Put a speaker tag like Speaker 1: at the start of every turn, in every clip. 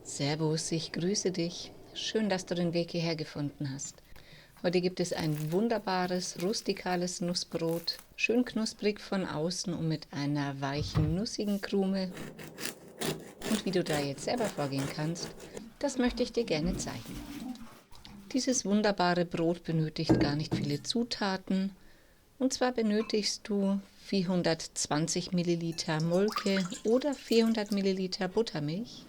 Speaker 1: Servus, ich grüße dich. Schön, dass du den Weg hierher gefunden hast. Heute gibt es ein wunderbares, rustikales Nussbrot, schön knusprig von außen und mit einer weichen, nussigen Krume. Und wie du da jetzt selber vorgehen kannst, das möchte ich dir gerne zeigen. Dieses wunderbare Brot benötigt gar nicht viele Zutaten. Und zwar benötigst du 420 Milliliter Molke oder 400 Milliliter Buttermilch.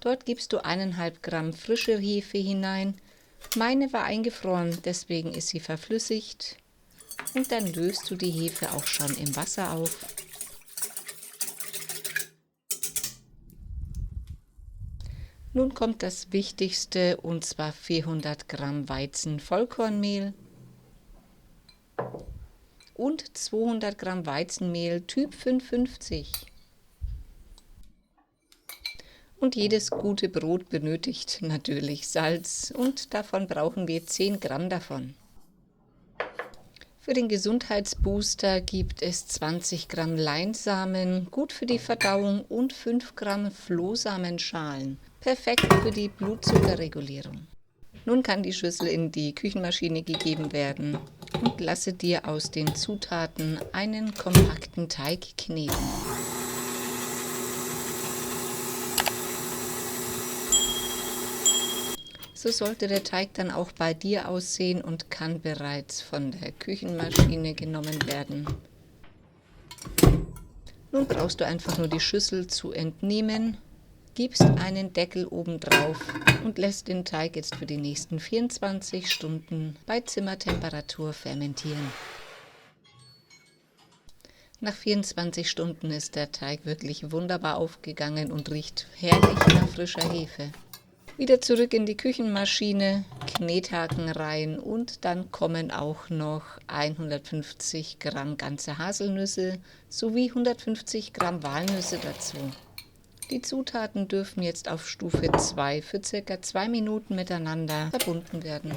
Speaker 1: Dort gibst du 1,5 Gramm frische Hefe hinein. Meine war eingefroren, deswegen ist sie verflüssigt. Und dann löst du die Hefe auch schon im Wasser auf. Nun kommt das Wichtigste, und zwar 400 Gramm Weizen-Vollkornmehl und 200 Gramm Weizenmehl Typ 550. Und jedes gute Brot benötigt natürlich Salz und davon brauchen wir 10 Gramm davon. Für den Gesundheitsbooster gibt es 20 Gramm Leinsamen, gut für die Verdauung, und 5 Gramm Flohsamenschalen, perfekt für die Blutzuckerregulierung. Nun kann die Schüssel in die Küchenmaschine gegeben werden und lasse dir aus den Zutaten einen kompakten Teig kneten. So sollte der Teig dann auch bei dir aussehen und kann bereits von der Küchenmaschine genommen werden. Nun brauchst du einfach nur die Schüssel zu entnehmen, gibst einen Deckel oben drauf und lässt den Teig jetzt für die nächsten 24 Stunden bei Zimmertemperatur fermentieren. Nach 24 Stunden ist der Teig wirklich wunderbar aufgegangen und riecht herrlich nach frischer Hefe. Wieder zurück in die Küchenmaschine, Knethaken rein und dann kommen auch noch 150 Gramm ganze Haselnüsse sowie 150 Gramm Walnüsse dazu. Die Zutaten dürfen jetzt auf Stufe 2 für ca. 2 Minuten miteinander verbunden werden.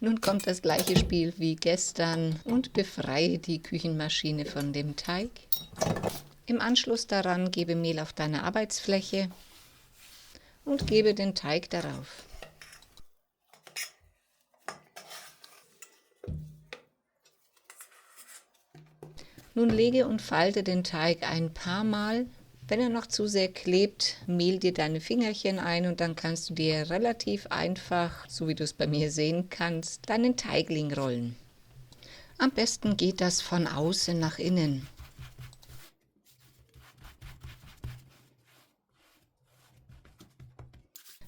Speaker 1: Nun kommt das gleiche Spiel wie gestern und befreie die Küchenmaschine von dem Teig. Im Anschluss daran gebe Mehl auf deine Arbeitsfläche und gebe den Teig darauf. Nun lege und falte den Teig ein paar Mal. Wenn er noch zu sehr klebt, mehl dir deine Fingerchen ein und dann kannst du dir relativ einfach, so wie du es bei mir sehen kannst, deinen Teigling rollen. Am besten geht das von außen nach innen.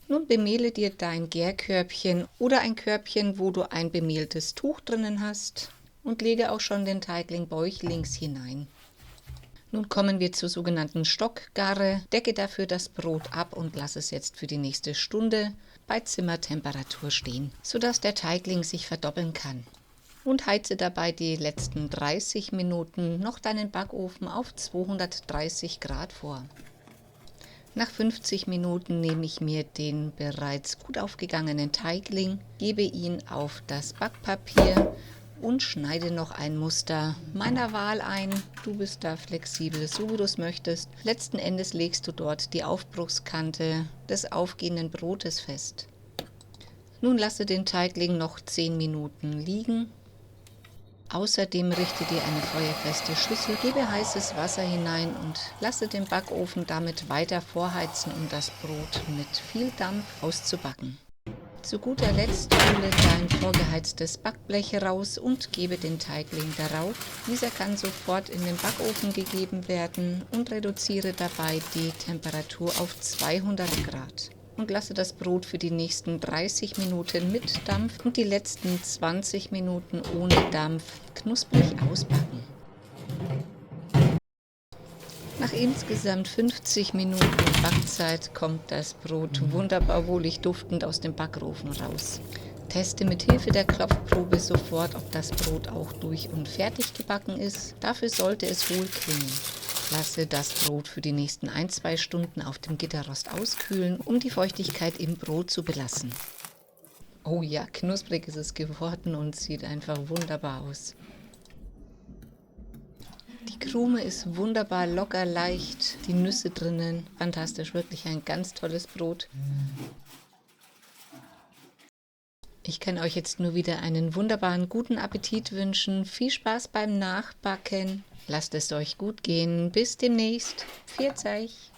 Speaker 1: Nun bemehle dir dein Gärkörbchen oder ein Körbchen, wo du ein bemehltes Tuch drinnen hast, und lege auch schon den Teigling bäuchlings hinein. Nun kommen wir zur sogenannten Stockgarre. Decke dafür das Brot ab und lass es jetzt für die nächste Stunde bei Zimmertemperatur stehen, sodass der Teigling sich verdoppeln kann. Und heize dabei die letzten 30 Minuten noch deinen Backofen auf 230 Grad vor. Nach 50 Minuten nehme ich mir den bereits gut aufgegangenen Teigling, gebe ihn auf das Backpapier und schneide noch ein Muster meiner Wahl ein. Du bist da flexibel, so wie du es möchtest. Letzten Endes legst du dort die Aufbruchskante des aufgehenden Brotes fest. Nun lasse den Teigling noch 10 Minuten liegen. Außerdem richte dir eine feuerfeste Schüssel, gebe heißes Wasser hinein und lasse den Backofen damit weiter vorheizen, um das Brot mit viel Dampf auszubacken. Zu guter Letzt hole dein vorgeheiztes Backblech heraus und gebe den Teigling darauf. Dieser kann sofort in den Backofen gegeben werden und reduziere dabei die Temperatur auf 200 Grad. Und lasse das Brot für die nächsten 30 Minuten mit Dampf und die letzten 20 Minuten ohne Dampf knusprig ausbacken. Nach insgesamt 50 Minuten Backzeit kommt das Brot wunderbar wohlig duftend aus dem Backofen raus. Teste mit Hilfe der Klopfprobe sofort, ob das Brot auch durch und fertig gebacken ist. Dafür sollte es wohl klingen. Lasse das Brot für die nächsten 1-2 Stunden auf dem Gitterrost auskühlen, um die Feuchtigkeit im Brot zu belassen. Oh ja, knusprig ist es geworden und sieht einfach wunderbar aus. Die Krume ist wunderbar locker, leicht, die Nüsse drinnen, fantastisch, wirklich ein ganz tolles Brot. Ich kann euch jetzt nur wieder einen wunderbaren guten Appetit wünschen. Viel Spaß beim Nachbacken. Lasst es euch gut gehen. Bis demnächst. Pfiat euch.